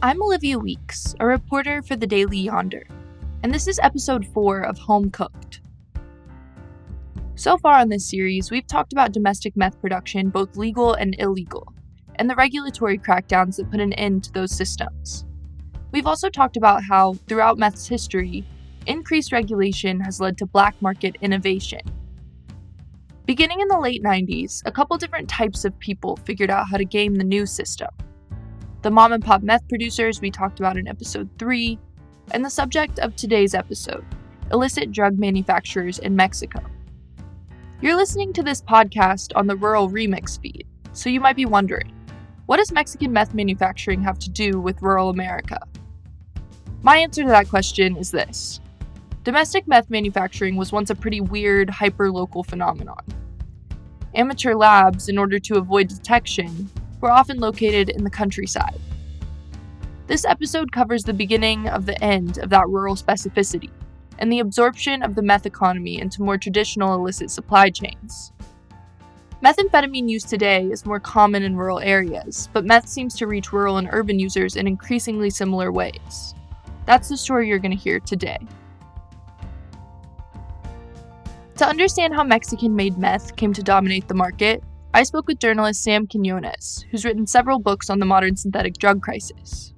I'm Olivia Weeks, a reporter for the Daily Yonder, and this is episode 4 of Home Cooked. So far on this series, we've talked about domestic meth production, both legal and illegal, and the regulatory crackdowns that put an end to those systems. We've also talked about how, throughout meth's history, increased regulation has led to black market innovation. Beginning in the late 90s, a couple different types of people figured out how to game the new system. The mom-and-pop meth producers we talked about in episode 3, and the subject of today's episode, illicit drug manufacturers in Mexico. You're listening to this podcast on the Rural Remix feed, so you might be wondering, what does Mexican meth manufacturing have to do with rural America? My answer to that question is this. Domestic meth manufacturing was once a pretty weird, hyper-local phenomenon. Amateur labs, in order to avoid detection, were often located in the countryside. This episode covers the beginning of the end of that rural specificity, and the absorption of the meth economy into more traditional illicit supply chains. Methamphetamine use today is more common in rural areas, but meth seems to reach rural and urban users in increasingly similar ways. That's the story you're going to hear today. To understand how Mexican-made meth came to dominate the market, I spoke with journalist Sam Quinones, who's written several books on the modern synthetic drug crisis.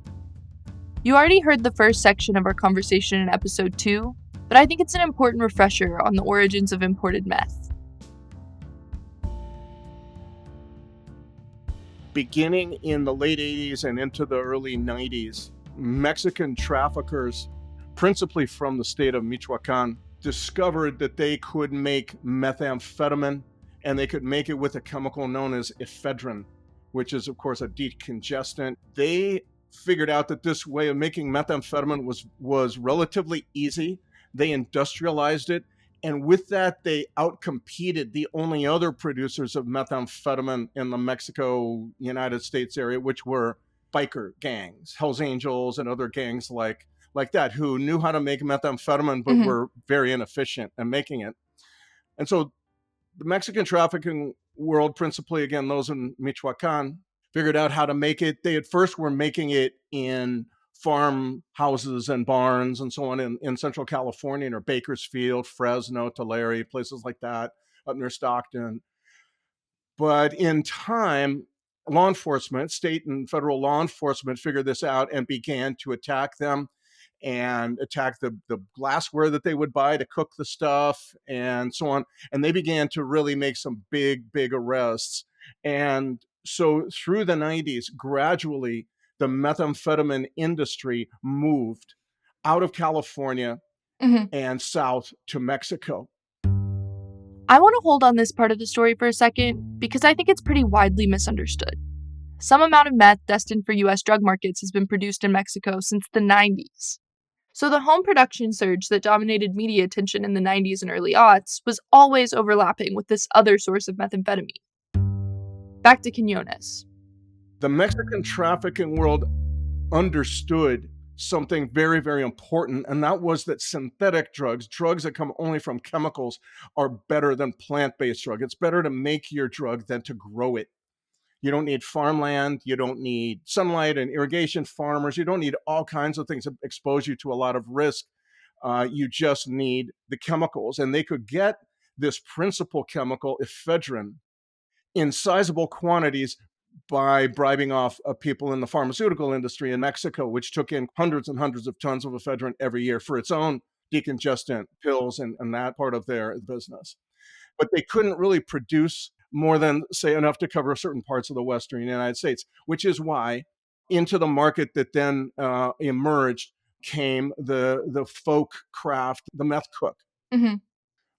You already heard the first section of our conversation in episode 2, but I think it's an important refresher on the origins of imported meth. Beginning in the late 80s and into the early 90s, Mexican traffickers, principally from the state of Michoacan, discovered that they could make methamphetamine, and they could make it with a chemical known as ephedrine, which is, of course, a decongestant. They figured out that this way of making methamphetamine was relatively easy. They industrialized it, and with that, they outcompeted the only other producers of methamphetamine in the Mexico-United States area, which were biker gangs, Hells Angels, and other gangs like that, who knew how to make methamphetamine but were very inefficient in making it. And so the Mexican trafficking world, principally, again, those in Michoacan, figured out how to make it. They at first were making it in farm houses and barns and so on in Central California, or Bakersfield, Fresno, Tulare, places like that, up near Stockton. But in time, law enforcement, state and federal law enforcement, figured this out and began to attack them and attack the glassware that they would buy to cook the stuff and so on. And they began to really make some big arrests. And so through the 90s, gradually, the methamphetamine industry moved out of California and south to Mexico. I want to hold on this part of the story for a second because I think it's pretty widely misunderstood. Some amount of meth destined for U.S. drug markets has been produced in Mexico since the 90s. So the home production surge that dominated media attention in the 90s and early aughts was always overlapping with this other source of methamphetamine. Back to Quinones. The Mexican trafficking world understood something very, very important, and that was that synthetic drugs that come only from chemicals, are better than plant-based drugs. It's better to make your drug than to grow it. You don't need farmland, you don't need sunlight and irrigation farmers, you don't need all kinds of things that expose you to a lot of risk. You just need the chemicals. And they could get this principal chemical, ephedrine, in sizable quantities by bribing off people in the pharmaceutical industry in Mexico, which took in hundreds and hundreds of tons of ephedrine every year for its own decongestant pills and that part of their business. But they couldn't really produce more than, say, enough to cover certain parts of the Western United States, which is why into the market that then emerged came the folk craft, the meth cook.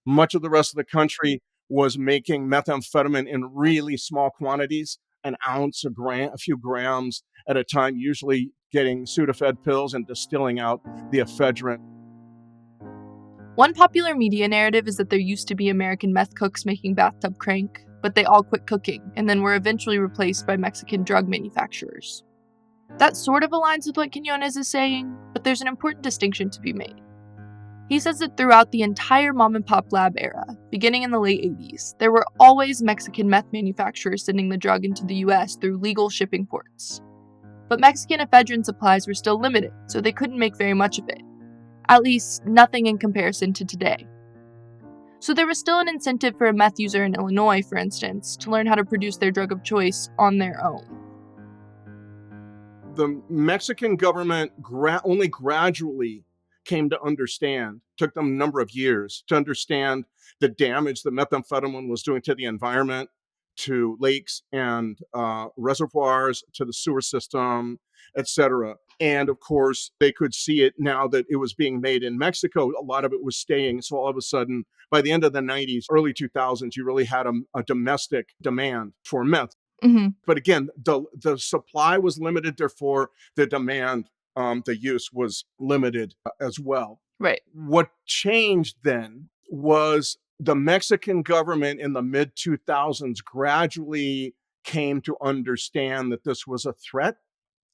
Much of the rest of the country was making methamphetamine in really small quantities, an ounce, a few grams at a time, usually getting Sudafed pills and distilling out the ephedrine. One popular media narrative is that there used to be American meth cooks making bathtub crank, but they all quit cooking and then were eventually replaced by Mexican drug manufacturers. That sort of aligns with what Quinones is saying, but there's an important distinction to be made. He says that throughout the entire mom-and-pop lab era, beginning in the late 80s, there were always Mexican meth manufacturers sending the drug into the US through legal shipping ports. But Mexican ephedrine supplies were still limited, so they couldn't make very much of it. At least, nothing in comparison to today. So there was still an incentive for a meth user in Illinois, for instance, to learn how to produce their drug of choice on their own. The Mexican government only gradually came to understand, took them a number of years to understand the damage that methamphetamine was doing to the environment, to lakes and reservoirs, to the sewer system, etc. And of course, they could see it now that it was being made in Mexico. A lot of it was staying. So all of a sudden, by the end of the 90s, early 2000s, you really had a domestic demand for meth. Mm-hmm. But again, the supply was limited, therefore the demand, the use was limited as well. Right. What changed then was the Mexican government in the mid 2000s gradually came to understand that this was a threat.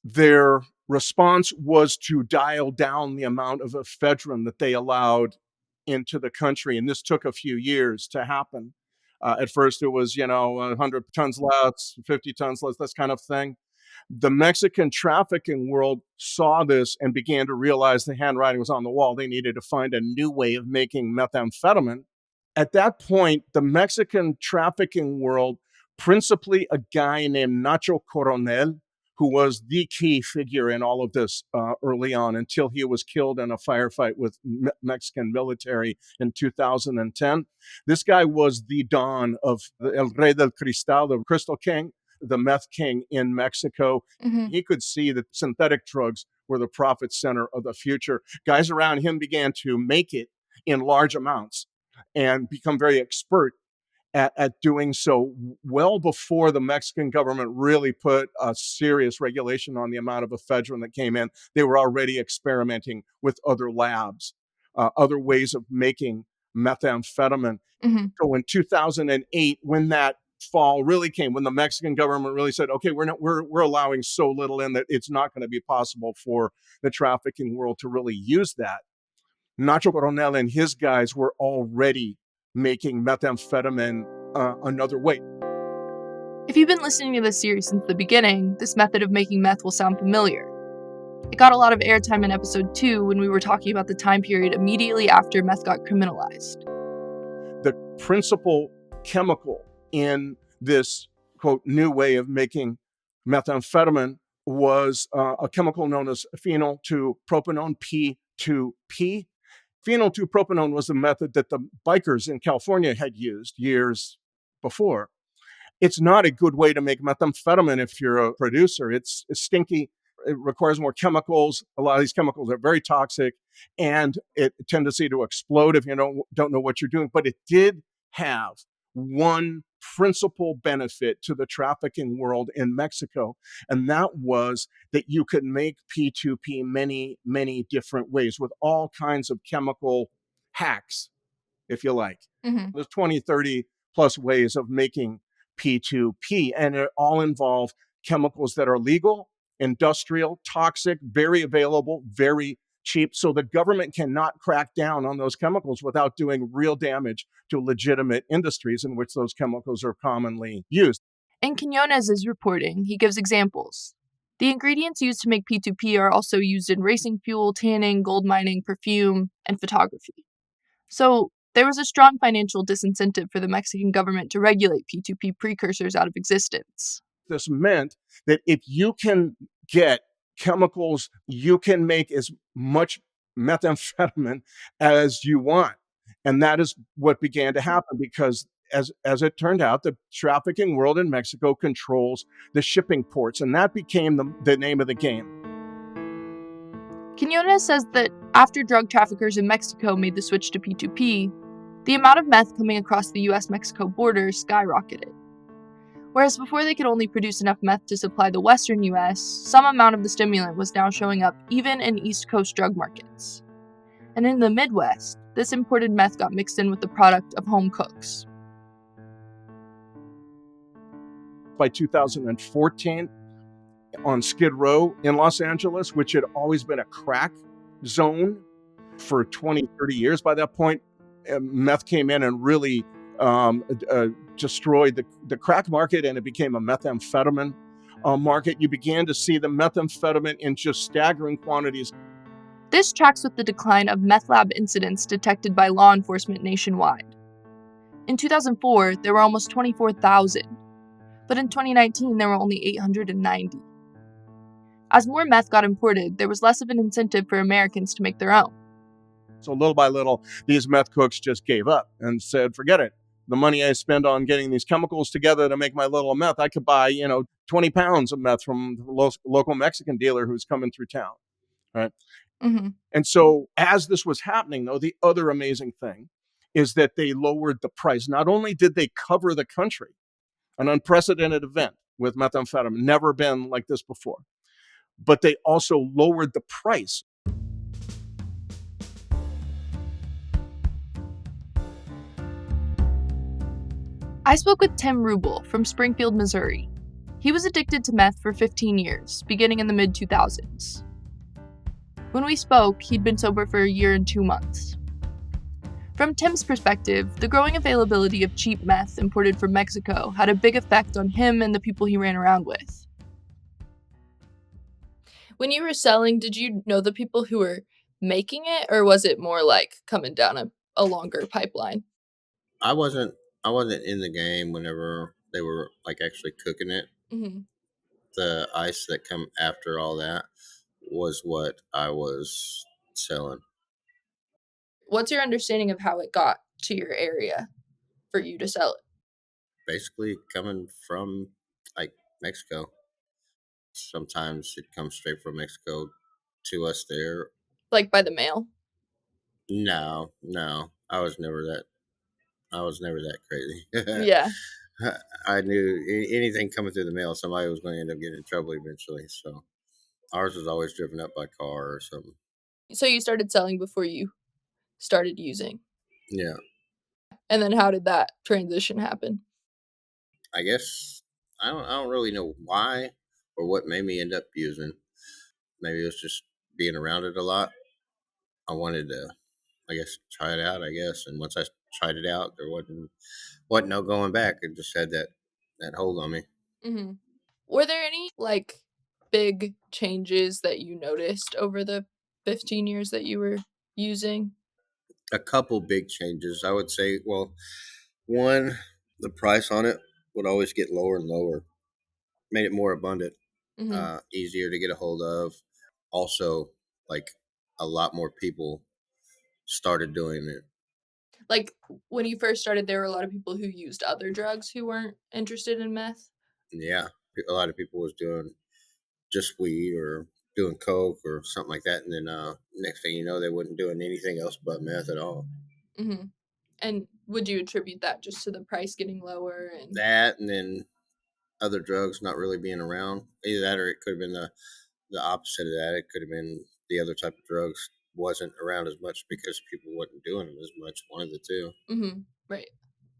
Their response was to dial down the amount of ephedrine that they allowed into the country. And this took a few years to happen. At first, it was, 100 tons less, 50 tons less, this kind of thing. The Mexican trafficking world saw this and began to realize the handwriting was on the wall. They needed to find a new way of making methamphetamine. At that point, the Mexican trafficking world, principally a guy named Nacho Coronel, who was the key figure in all of this early on until he was killed in a firefight with Mexican military in 2010. This guy was the don of El Rey del Cristal, the Crystal King, the meth king in Mexico. Mm-hmm. He could see that synthetic drugs were the profit center of the future. Guys around him began to make it in large amounts and become very expert at doing so well before the Mexican government really put a serious regulation on the amount of ephedrine that came in. They were already experimenting with other labs, other ways of making methamphetamine. Mm-hmm. So in 2008, when that fall really came, when the Mexican government really said, okay, we're allowing so little in that it's not going to be possible for the trafficking world to really use that. Nacho Coronel and his guys were already making methamphetamine another way. If you've been listening to this series since the beginning, this method of making meth will sound familiar. It got a lot of airtime in episode 2 when we were talking about the time period immediately after meth got criminalized. The principal chemical in this, quote, new way of making methamphetamine was a chemical known as phenyl 2-propanone, P2P. Phenyl 2-propanone was the method that the bikers in California had used years before. It's not a good way to make methamphetamine if you're a producer. It's stinky. It requires more chemicals. A lot of these chemicals are very toxic, and it tendency to explode if you don't know what you're doing. But it did have one principal benefit to the trafficking world in Mexico, and that was that you could make P2P many, many different ways with all kinds of chemical hacks, if you like. Mm-hmm. There's 20, 30 plus ways of making P2P, and it all involve chemicals that are legal, industrial, toxic, very available, very cheap. So the government cannot crack down on those chemicals without doing real damage to legitimate industries in which those chemicals are commonly used. In Quiñonez's reporting, he gives examples. The ingredients used to make P2P are also used in racing fuel, tanning, gold mining, perfume, and photography. So there was a strong financial disincentive for the Mexican government to regulate P2P precursors out of existence. This meant that if you can get chemicals, you can make as much methamphetamine as you want. And that is what began to happen because as it turned out, the trafficking world in Mexico controls the shipping ports, and that became the name of the game. Quiñonez says that after drug traffickers in Mexico made the switch to P2P, the amount of meth coming across the US-Mexico border skyrocketed. Whereas before they could only produce enough meth to supply the western US, some amount of the stimulant was now showing up even in East Coast drug markets. And in the Midwest, this imported meth got mixed in with the product of home cooks. By 2014, on Skid Row in Los Angeles, which had always been a crack zone for 20, 30 years by that point, meth came in and really destroyed the crack market, and it became a methamphetamine market, you began to see the methamphetamine in just staggering quantities. This tracks with the decline of meth lab incidents detected by law enforcement nationwide. In 2004, there were almost 24,000, but in 2019, there were only 890. As more meth got imported, there was less of an incentive for Americans to make their own. So little by little, these meth cooks just gave up and said, forget it. The money I spend on getting these chemicals together to make my little meth, I could buy, 20 pounds of meth from the local Mexican dealer who's coming through town, right? Mm-hmm. And so as this was happening, though, the other amazing thing is that they lowered the price. Not only did they cover the country, an unprecedented event with methamphetamine, never been like this before, but they also lowered the price. I spoke with Tim Rubel from Springfield, Missouri. He was addicted to meth for 15 years, beginning in the mid-2000s. When we spoke, he'd been sober for a year and 2 months. From Tim's perspective, the growing availability of cheap meth imported from Mexico had a big effect on him and the people he ran around with. When you were selling, did you know the people who were making it, or was it more like coming down a longer pipeline? I wasn't in the game whenever they were like actually cooking it. Mm-hmm. The ice that come after all that was what I was selling. What's your understanding of how it got to your area for you to sell it? Basically coming from like Mexico. Sometimes it comes straight from Mexico to us there. Like by the mail? No. I was never that crazy. Yeah. I knew anything coming through the mail, somebody was going to end up getting in trouble eventually. So ours was always driven up by car or something. So you started selling before you started using? Yeah. And then how did that transition happen? I guess I don't really know why or what made me end up using. Maybe it was just being around it a lot. I wanted to, I guess, try it out. I guess, and once I tried it out, there wasn't no going back. It just had that hold on me. Mm-hmm. Were there any big changes that you noticed over the 15 years that you were using? A couple big changes, I would say. Well, one, the price on it would always get lower and lower. Made it more abundant, Mm-hmm. easier to get a hold of. Also, like a lot more people started doing it. Like when you first started, there were a lot of people who used other drugs who weren't interested in meth. Yeah, a lot of people was doing just weed or doing coke or something like that, and then next thing you know, they wasn't doing anything else but meth at all. Mm-hmm. And would you attribute that just to the price getting lower and That, and then other drugs not really being around. Either that, or it could have been the opposite of that. It could have been the other type of drugs wasn't around as much because people wasn't doing them as much. One of the two. Mm-hmm. Right.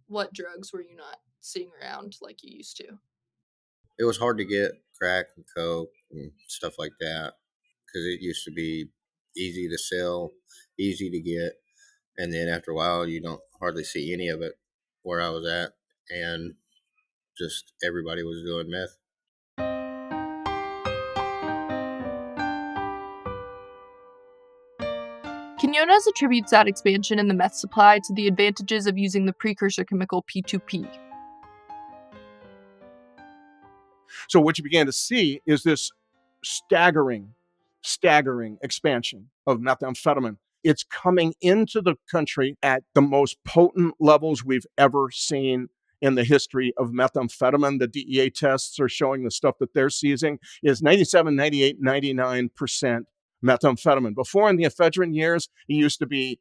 What drugs were you not seeing around like you used to? It was hard to get crack and coke and stuff like that because it used to be easy to sell, easy to get, and then after a while, you don't hardly see any of it where I was at, and just everybody was doing meth. Quinones attributes that expansion in the meth supply to the advantages of using the precursor chemical P2P. So what you began to see is this staggering expansion of methamphetamine. It's coming into the country at the most potent levels we've ever seen in the history of methamphetamine. The DEA tests are showing the stuff that they're seizing is 97, 98, 99% methamphetamine. Before, in the ephedrine years, it used to be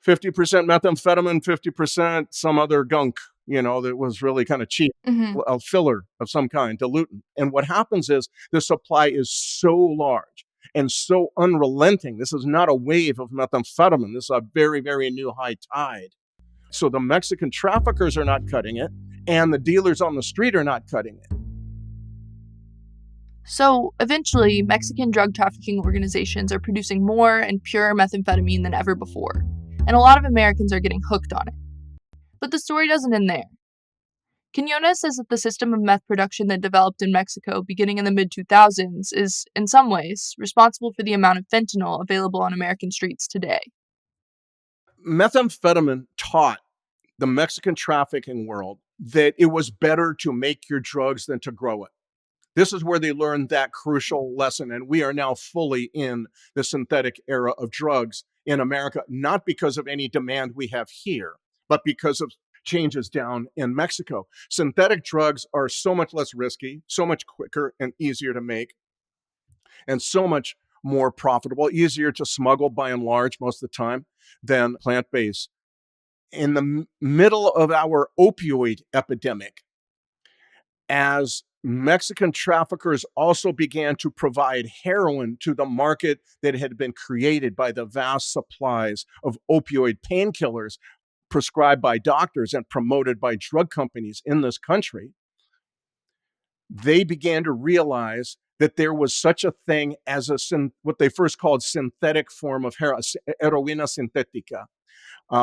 50% methamphetamine, 50% some other gunk, that was really kind of cheap, Mm-hmm. a filler of some kind, dilutant. And what happens is the supply is so large and so unrelenting. This is not a wave of methamphetamine. This is a very, very new high tide. So the Mexican traffickers are not cutting it, and the dealers on the street are not cutting it. So, eventually, Mexican drug trafficking organizations are producing more and pure methamphetamine than ever before, and a lot of Americans are getting hooked on it. But the story doesn't end there. Quinones says that the system of meth production that developed in Mexico beginning in the mid 2000s is, in some ways, responsible for the amount of fentanyl available on American streets today. Methamphetamine taught the Mexican trafficking world that it was better to make your drugs than to grow it. This is where they learned that crucial lesson. And we are now fully in the synthetic era of drugs in America, not because of any demand we have here, but because of changes down in Mexico. Synthetic drugs are so much less risky, so much quicker and easier to make, and so much more profitable, easier to smuggle by and large most of the time than plant based. In the middle of our opioid epidemic, as Mexican traffickers also began to provide heroin to the market that had been created by the vast supplies of opioid painkillers prescribed by doctors and promoted by drug companies in this country, they began to realize that there was such a thing as what they first called synthetic form of heroina sintética,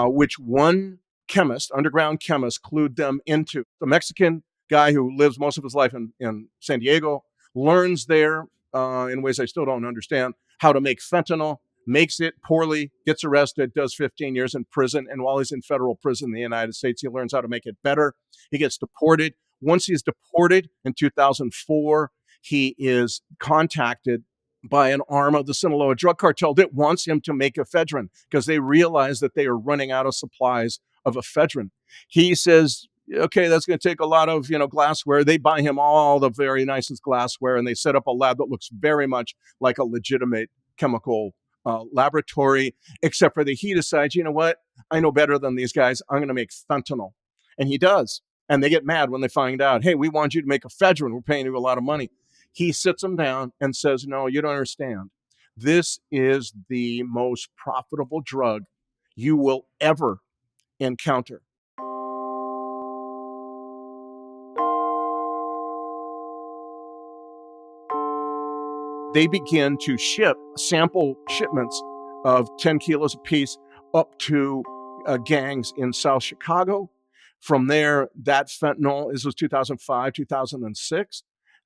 which one chemist, underground chemist, clued them into. The Mexican guy who lives most of his life in San Diego learns there, in ways I still don't understand, how to make fentanyl, makes it poorly, gets arrested, does 15 years in prison. And while he's in federal prison in the United States, he learns how to make it better. He gets deported. Once he's deported in 2004, he is contacted by an arm of the Sinaloa drug cartel that wants him to make ephedrine because they realize that they are running out of supplies of ephedrine. He says, okay, that's going to take a lot of, glassware. They buy him all the very nicest glassware, and they set up a lab that looks very much like a legitimate chemical laboratory, except for that he decides, you know what? I know better than these guys. I'm going to make fentanyl. And he does. And they get mad when they find out, hey, we want you to make ephedrine. We're paying you a lot of money. He sits them down and says, no, you don't understand. This is the most profitable drug you will ever encounter. They begin to ship sample shipments of 10 kilos apiece up to gangs in South Chicago. From there, that fentanyl, this was 2005, 2006,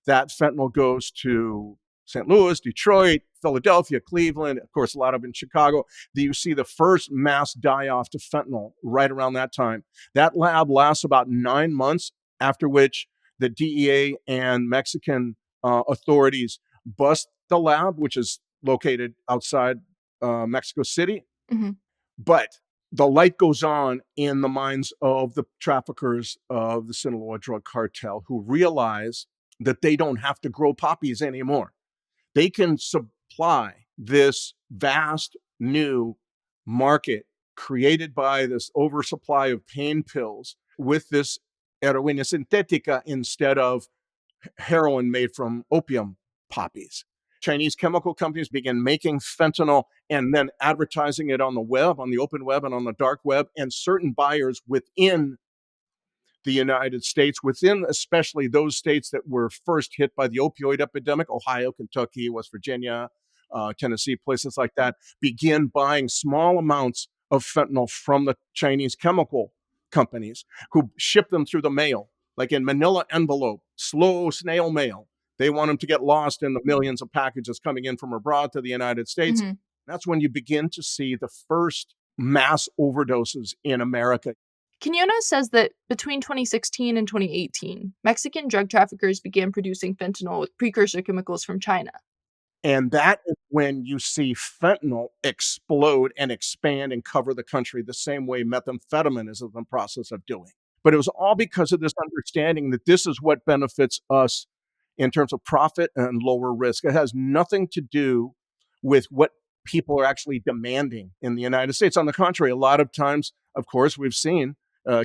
that fentanyl goes to St. Louis, Detroit, Philadelphia, Cleveland, of course, a lot of in Chicago. You see the first mass die-off to fentanyl right around that time. That lab lasts about 9 months, after which the DEA and Mexican authorities bust the lab, which is located outside Mexico City. Mm-hmm. But the light goes on in the minds of the traffickers of the Sinaloa drug cartel, who realize that they don't have to grow poppies anymore. They can supply this vast new market created by this oversupply of pain pills with this heroina sintética instead of heroin made from opium poppies. Chinese chemical companies began making fentanyl and then advertising it on the web, on the open web and on the dark web, and certain buyers within the United States, within especially those states that were first hit by the opioid epidemic, Ohio, Kentucky, West Virginia, Tennessee, places like that, begin buying small amounts of fentanyl from the Chinese chemical companies who ship them through the mail, like in manila envelope, slow snail mail. They want them to get lost in the millions of packages coming in from abroad to the United States. Mm-hmm. That's when you begin to see the first mass overdoses in America. Quinones says that between 2016 and 2018, Mexican drug traffickers began producing fentanyl with precursor chemicals from China. And that is when you see fentanyl explode and expand and cover the country the same way methamphetamine is in the process of doing. But it was all because of this understanding that this is what benefits us in terms of profit and lower risk. It has nothing to do with what people are actually demanding in the United States. On the contrary, a lot of times, of course, we've seen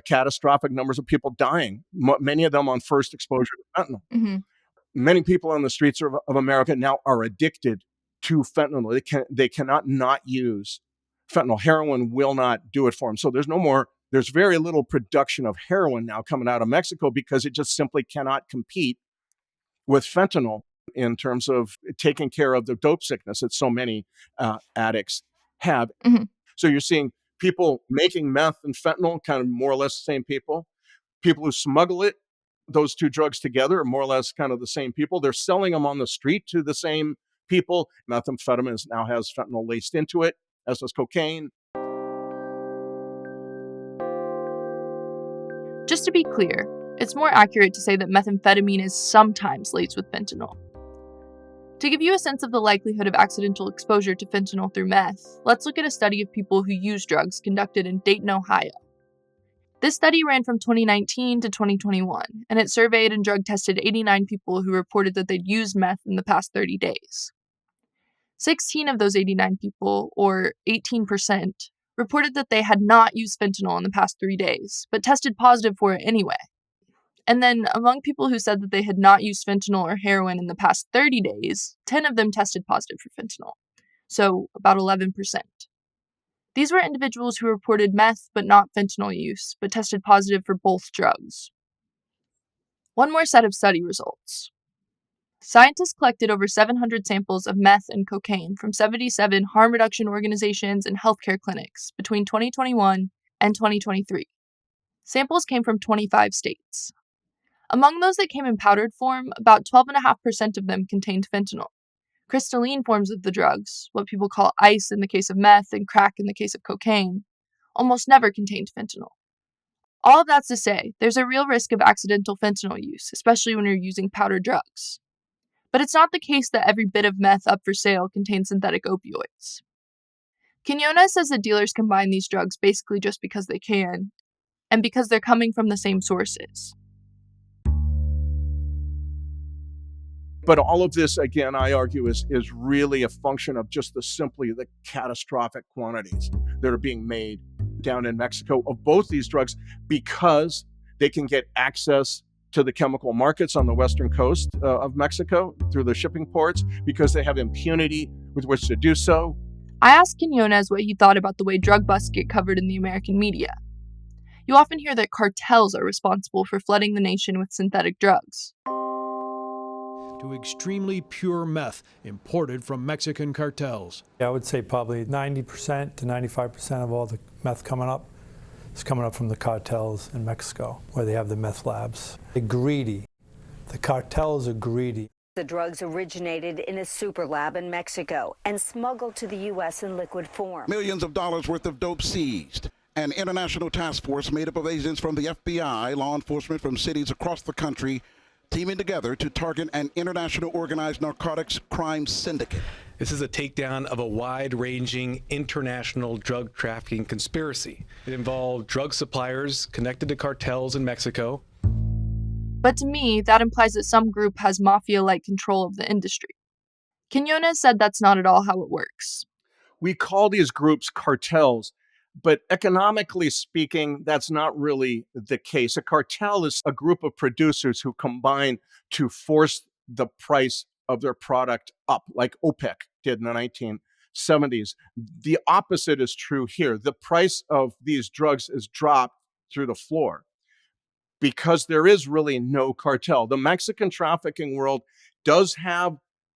catastrophic numbers of people dying, many of them on first exposure to fentanyl. Mm-hmm. Many people on the streets of America now are addicted to fentanyl. They cannot not use fentanyl. Heroin will not do it for them. So there's very little production of heroin now coming out of Mexico because it just simply cannot compete with fentanyl in terms of taking care of the dope sickness that so many addicts have. Mm-hmm. So you're seeing people making meth and fentanyl, kind of more or less the same people who smuggle it those two drugs together are more or less kind of the same people. They're selling them on the street to the same people. Methamphetamine now has fentanyl laced into it, as does cocaine. Just to be clear, it's more accurate to say that methamphetamine is sometimes laced with fentanyl. To give you a sense of the likelihood of accidental exposure to fentanyl through meth, let's look at a study of people who use drugs conducted in Dayton, Ohio. This study ran from 2019 to 2021, and it surveyed and drug tested 89 people who reported that they'd used meth in the past 30 days. 16 of those 89 people, or 18%, reported that they had not used fentanyl in the past 3 days, but tested positive for it anyway. And then, among people who said that they had not used fentanyl or heroin in the past 30 days, 10 of them tested positive for fentanyl, so about 11%. These were individuals who reported meth but not fentanyl use, but tested positive for both drugs. One more set of study results. Scientists collected over 700 samples of meth and cocaine from 77 harm reduction organizations and healthcare clinics between 2021 and 2023. Samples came from 25 states. Among those that came in powdered form, about 12.5% of them contained fentanyl. Crystalline forms of the drugs, what people call ice in the case of meth and crack in the case of cocaine, almost never contained fentanyl. All of that's to say, there's a real risk of accidental fentanyl use, especially when you're using powdered drugs. But it's not the case that every bit of meth up for sale contains synthetic opioids. Quinones says that dealers combine these drugs basically just because they can, and because they're coming from the same sources. But all of this, again, I argue, is really a function of just simply the catastrophic quantities that are being made down in Mexico of both these drugs, because they can get access to the chemical markets on the western coast of Mexico through the shipping ports, because they have impunity with which to do so. I asked Quinones what he thought about the way drug busts get covered in the American media. You often hear that cartels are responsible for flooding the nation with synthetic drugs. To extremely pure meth imported from Mexican cartels. I would say probably 90% to 95% of all the meth coming up is coming up from the cartels in Mexico, where they have the meth labs. They're greedy. The cartels are greedy. The drugs originated in a super lab in Mexico and smuggled to the U.S. in liquid form. Millions of dollars worth of dope seized. An international task force made up of agents from the FBI, law enforcement from cities across the country, teaming together to target an international organized narcotics crime syndicate. This is a takedown of a wide-ranging international drug trafficking conspiracy. It involved drug suppliers connected to cartels in Mexico. But to me, that implies that some group has mafia-like control of the industry. Quinones said that's not at all how it works. We call these groups cartels, but economically speaking, that's not really the case. A cartel is a group of producers who combine to force the price of their product up, like OPEC did in the 1970s. The opposite is true here. The price of these drugs is dropped through the floor because there is really no cartel. The Mexican trafficking world does have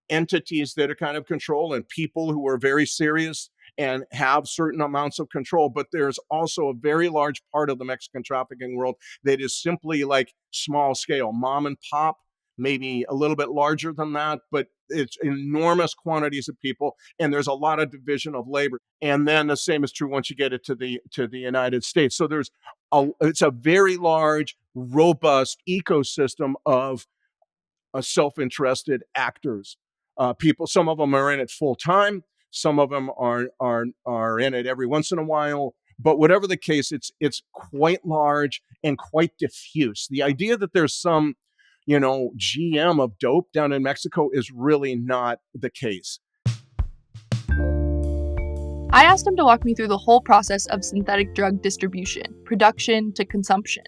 entities that are kind of control and people who are very serious and have certain amounts of control, but there's also a very large part of the Mexican trafficking world that is simply like small scale, mom and pop, maybe a little bit larger than that, but it's enormous quantities of people, and there's a lot of division of labor. And then the same is true once you get it to the United States. So it's a very large, robust ecosystem of self-interested actors. People, some of them are in it full time. Some of them are in it every once in a while. But whatever the case, it's quite large and quite diffuse. The idea that there's some, GM of dope down in Mexico is really not the case. I asked him to walk me through the whole process of synthetic drug distribution, production to consumption.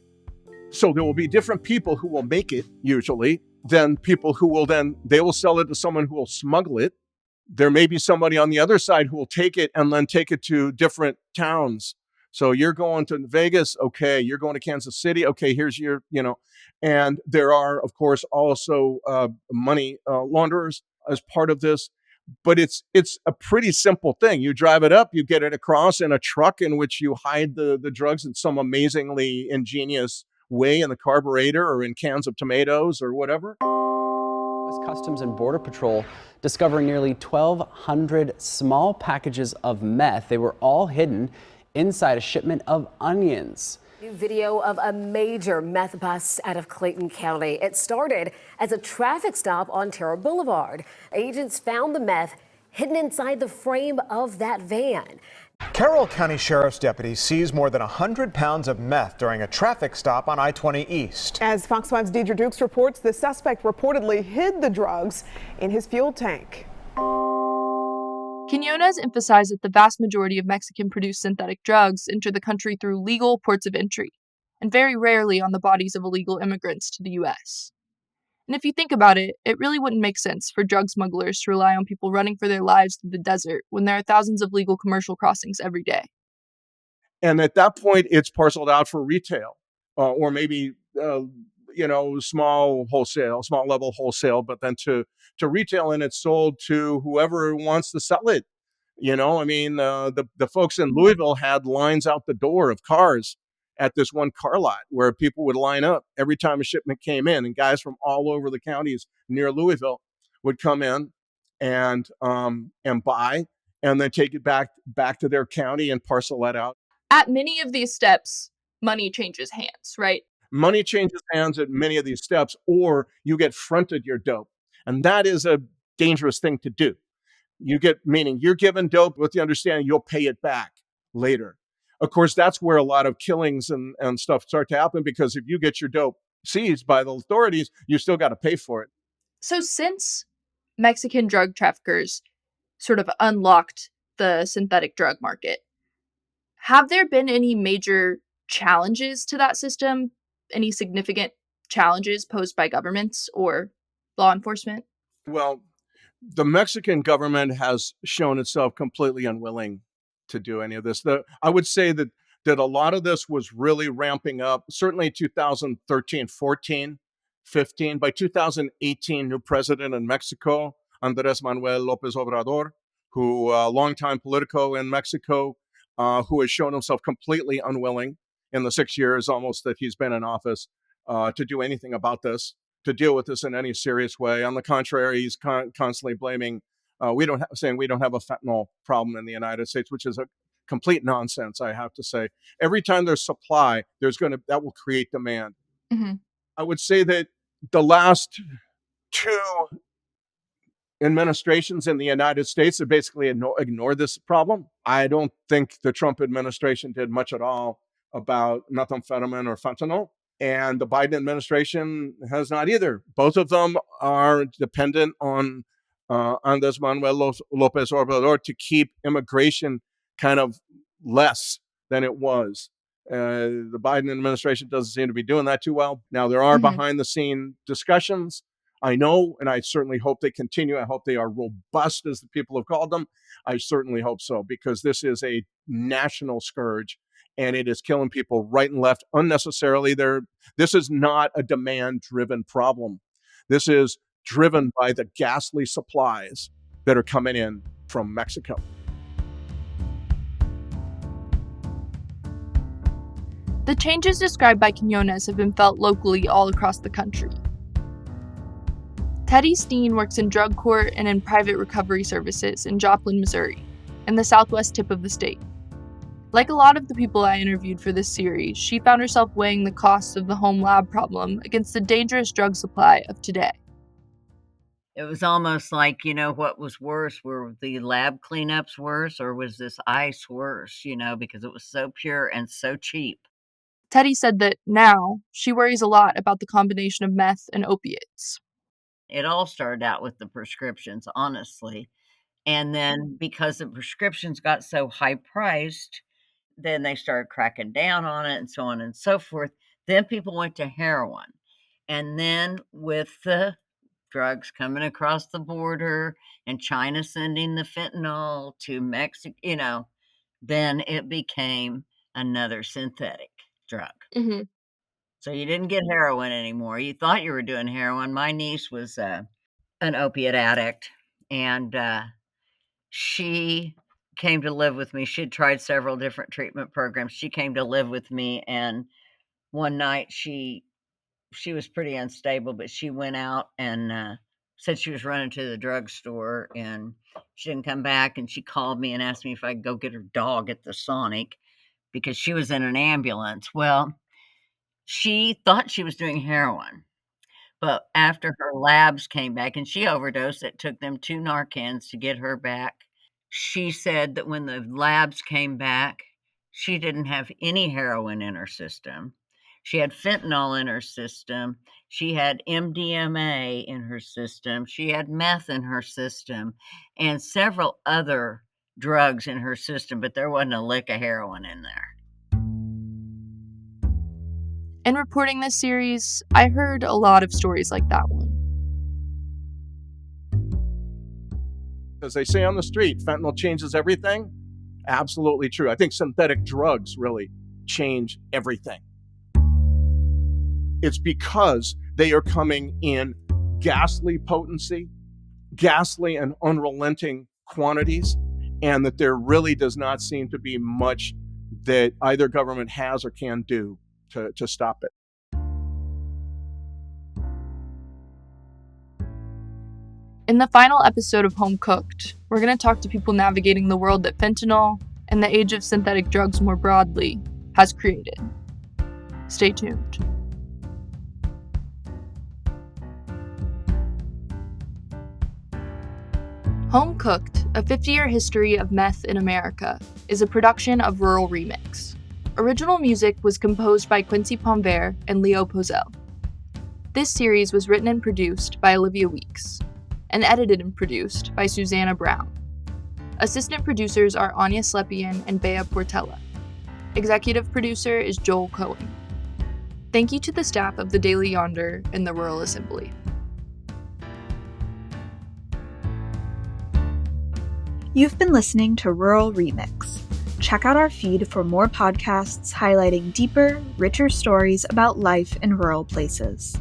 So there will be different people who will make it, usually, then people who will they will sell it to someone who will smuggle it. There may be somebody on the other side who will take it and then take it to different towns. So you're going to Vegas, okay, you're going to Kansas City, okay, here's your, and there are, of course, also money launderers as part of this. But it's a pretty simple thing. You drive it up, you get it across in a truck in which you hide the drugs in some amazingly ingenious way in the carburetor or in cans of tomatoes or whatever. U.S. Customs and Border Patrol discovered nearly 1,200 small packages of meth. They were all hidden inside a shipment of onions. New video of a major meth bust out of Clayton County. It started as a traffic stop on Terra Boulevard. Agents found the meth hidden inside the frame of that van. Carroll County Sheriff's deputies seized more than 100 pounds of meth during a traffic stop on I-20 East. As Fox 5's Deidre Dukes reports, the suspect reportedly hid the drugs in his fuel tank. Quinones emphasized that the vast majority of Mexican-produced synthetic drugs enter the country through legal ports of entry, and very rarely on the bodies of illegal immigrants to the U.S. And if you think about it, it really wouldn't make sense for drug smugglers to rely on people running for their lives through the desert when there are thousands of legal commercial crossings every day. And at that point, it's parceled out for retail, or maybe small level wholesale, but then to retail, and it's sold to whoever wants to sell it. The folks in Louisville had lines out the door of cars at this one car lot where people would line up every time a shipment came in, and guys from all over the counties near Louisville would come in and buy, and then take it back to their county and parcel that out. At many of these steps, money changes hands, right? Money changes hands at many of these steps, or you get fronted your dope, and that is a dangerous thing to do. Meaning you're given dope with the understanding you'll pay it back later. Of course, that's where a lot of killings and stuff start to happen, because if you get your dope seized by the authorities, you still got to pay for it. So since Mexican drug traffickers sort of unlocked the synthetic drug market, have there been any major challenges to that system? Any significant challenges posed by governments or law enforcement? Well, the Mexican government has shown itself completely unwilling to do any of this. I would say that a lot of this was really ramping up, certainly 2013, 14, 15. By 2018, new president in Mexico, Andrés Manuel López Obrador, who longtime politico in Mexico, who has shown himself completely unwilling in the 6 years almost that he's been in office to do anything about this, to deal with this in any serious way. On the contrary, he's constantly blaming, saying we don't have a fentanyl problem in the United States, which is a complete nonsense, I have to say. Every time there's supply, that will create demand. Mm-hmm. I would say that the last two administrations in the United States have basically ignored this problem. I don't think the Trump administration did much at all about methamphetamine or fentanyl, and the Biden administration has not either. Both of them are dependent on Andrés Manuel López Obrador to keep immigration kind of less than it was. The Biden administration doesn't seem to be doing that too well. Now, there are behind the scene discussions. I know, and I certainly hope they continue. I hope they are robust, as the people have called them. I certainly hope so, because this is a national scourge, and it is killing people right and left unnecessarily. This is not a demand-driven problem. This is driven by the ghastly supplies that are coming in from Mexico. The changes described by Quinones have been felt locally all across the country. Teddy Steen works in drug court and in private recovery services in Joplin, Missouri, in the southwest tip of the state. Like a lot of the people I interviewed for this series, she found herself weighing the costs of the home lab problem against the dangerous drug supply of today. It was almost like, what was worse? Were the lab cleanups worse, or was this ice worse, because it was so pure and so cheap? Teddy said that now she worries a lot about the combination of meth and opiates. It all started out with the prescriptions, honestly. And then because the prescriptions got so high priced, then they started cracking down on it and so on and so forth. Then people went to heroin. And then with the drugs coming across the border and China sending the fentanyl to Mexico, then it became another synthetic drug. Mm-hmm. So you didn't get heroin anymore. You thought you were doing heroin. My niece was an opiate addict, and she came to live with me. She'd tried several different treatment programs. She came to live with me, and one night she was pretty unstable, but she went out and said she was running to the drugstore, and she didn't come back, and she called me and asked me if I could go get her dog at the Sonic because she was in an ambulance. Well, she thought she was doing heroin, but after her labs came back and she overdosed, it took them 2 Narcans to get her back. She said that when the labs came back, she didn't have any heroin in her system. She had fentanyl in her system. She had MDMA in her system. She had meth in her system and several other drugs in her system, but there wasn't a lick of heroin in there. In reporting this series, I heard a lot of stories like that one. As they say on the street, fentanyl changes everything. Absolutely true. I think synthetic drugs really change everything. It's because they are coming in ghastly potency, ghastly and unrelenting quantities, and that there really does not seem to be much that either government has or can do to stop it. In the final episode of Home Cooked, we're going to talk to people navigating the world that fentanyl and the age of synthetic drugs more broadly has created. Stay tuned. Home Cooked, a 50-year history of meth in America, is a production of Rural Remix. Original music was composed by Quincy Ponvere and Leo Pozell. This series was written and produced by Olivia Weeks, and edited and produced by Susanna Brown. Assistant producers are Anya Slepian and Bea Portella. Executive producer is Joel Cohen. Thank you to the staff of the Daily Yonder and the Rural Assembly. You've been listening to Rural Remix. Check out our feed for more podcasts highlighting deeper, richer stories about life in rural places.